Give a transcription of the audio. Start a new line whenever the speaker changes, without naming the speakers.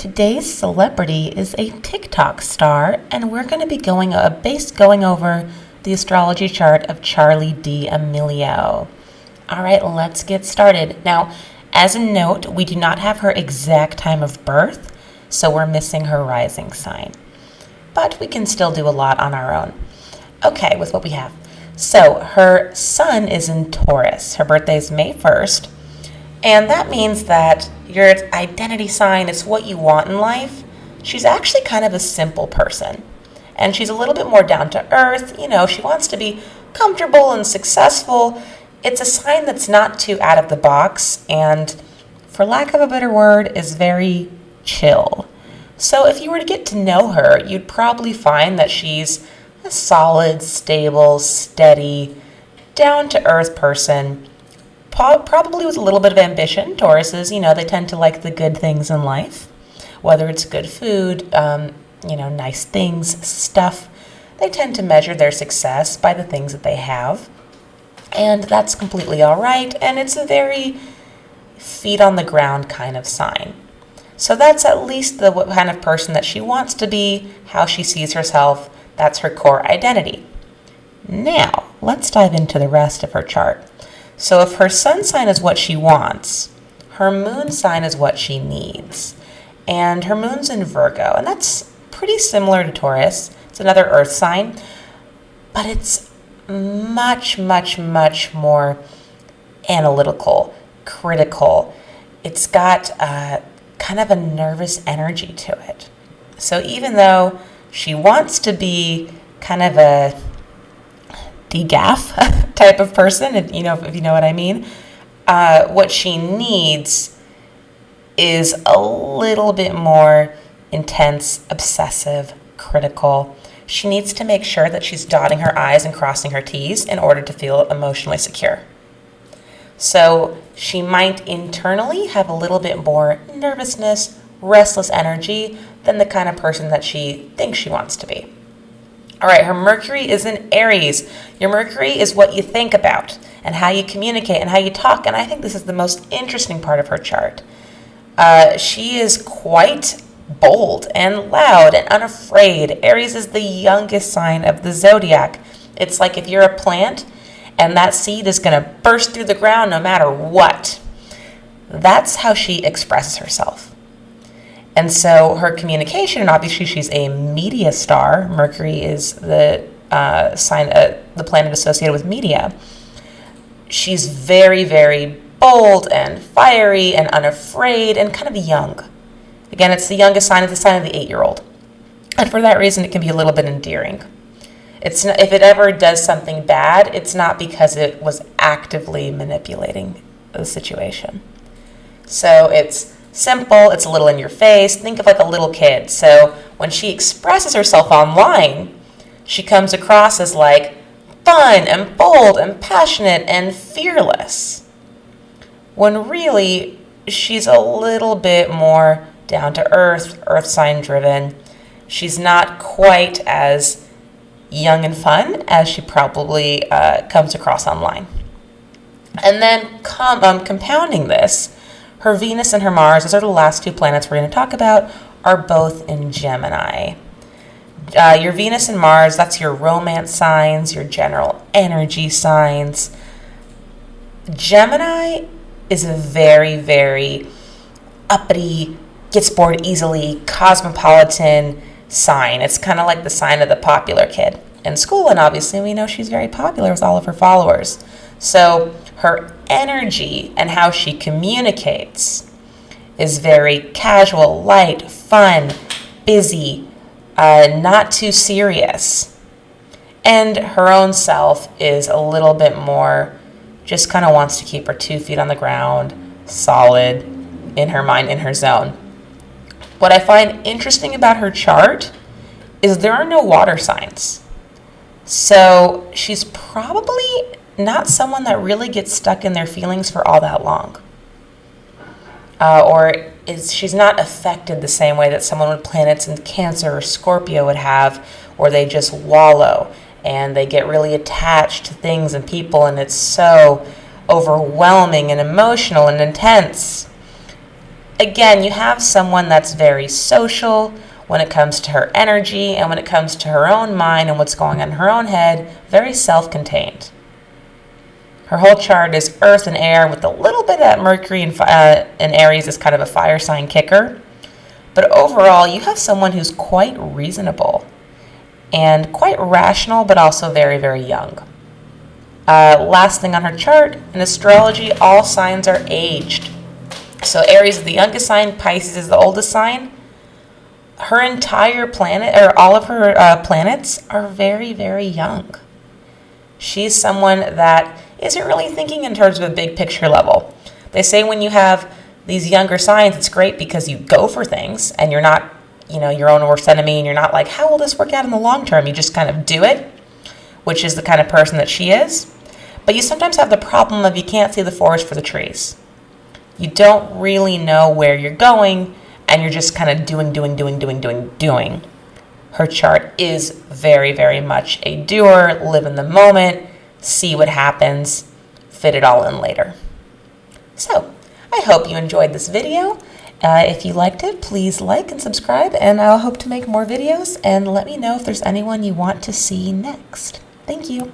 Today's celebrity is a TikTok star, and we're going to be going over the astrology chart of Charli D'amelio. All right, let's get started. Now, as a note, we do not have her exact time of birth, so we're missing her rising sign. But we can still do a lot on our own. Okay, with what we have. So, her sun is in Taurus. Her birthday is May 1st. And that means that your identity sign is what you want in life. She's actually kind of a simple person. And she's a little bit more down to earth. You know, she wants to be comfortable and successful. It's a sign that's not too out of the box and, for lack of a better word, is very chill. So if you were to get to know her, you'd probably find that she's a solid, stable, steady, down to earth person. Probably with a little bit of ambition. Tauruses, they tend to like the good things in life, whether it's good food, nice things, stuff. They tend to measure their success by the things that they have, and that's completely all right, and it's a very feet on the ground kind of sign. So that's at least the kind of person that she wants to be, how she sees herself. That's her core identity. Now, let's dive into the rest of her chart. So if her sun sign is what she wants, her moon sign is what she needs. And her moon's in Virgo, and that's pretty similar to Taurus. It's another earth sign, but it's much, much, much more analytical, critical. It's got kind of a nervous energy to it. So even though she wants to be kind of a degaff type of person, if you know what I mean. What she needs is a little bit more intense, obsessive, critical. She needs to make sure that she's dotting her I's and crossing her T's in order to feel emotionally secure. So she might internally have a little bit more nervousness, restless energy than the kind of person that she thinks she wants to be. All right, her Mercury is in Aries. Your Mercury is what you think about and how you communicate and how you talk. And I think this is the most interesting part of her chart. She is quite bold and loud and unafraid. Aries is the youngest sign of the zodiac. It's like if you're a plant and that seed is going to burst through the ground no matter what. That's how she expresses herself. And so her communication, and obviously she's a media star. Mercury is the the planet associated with media. She's very, very bold and fiery and unafraid and kind of young. Again, it's the youngest sign of the 8-year-old. And for that reason, it can be a little bit endearing. It's not, if it ever does something bad, it's not because it was actively manipulating the situation. So it's simple, it's a little in your face. Think of like a little kid. So when she expresses herself online, she comes across as like fun and bold and passionate and fearless. When really, she's a little bit more down to earth sign driven. She's not quite as young and fun as she probably comes across online. And then compounding this, her Venus and her Mars, those are the last two planets we're going to talk about, are both in Gemini. Your Venus and Mars, that's your romance signs, your general energy signs. Gemini is a very, very uppity, gets bored easily, cosmopolitan sign. It's kind of like the sign of the popular kid in school, and obviously we know she's very popular with all of her followers. So her energy and how she communicates is very casual, light, fun, busy, not too serious. And her own self is a little bit more, just kind of wants to keep her 2 feet on the ground, solid, in her mind, in her zone. What I find interesting about her chart is there are no water signs. So she's probably not someone that really gets stuck in their feelings for all that long. She's not affected the same way that someone with planets in Cancer or Scorpio would have, where they just wallow and they get really attached to things and people, and it's so overwhelming and emotional and intense. again, you have someone that's very social when it comes to her energy and when it comes to her own mind and what's going on in her own head, very self-contained. Her whole chart is earth and air with a little bit of Mercury and Aries as kind of a fire sign kicker. But overall, you have someone who's quite reasonable and quite rational, but also very, very young. Last thing on her chart, in astrology, all signs are aged. So Aries is the youngest sign, Pisces is the oldest sign. Her entire planet, or all of her planets, are very, very young. She's someone that isn't really thinking in terms of a big picture level. They say when you have these younger signs, it's great because you go for things and you're not, your own worst enemy, and you're not like, how will this work out in the long term? You just kind of do it, which is the kind of person that she is. But you sometimes have the problem of you can't see the forest for the trees. You don't really know where you're going, and you're just kind of doing. Her chart is very, very much a doer, live in the moment, see what happens, fit it all in later. So, I hope you enjoyed this video. If you liked it, please like and subscribe, and I'll hope to make more videos, and let me know if there's anyone you want to see next. Thank you.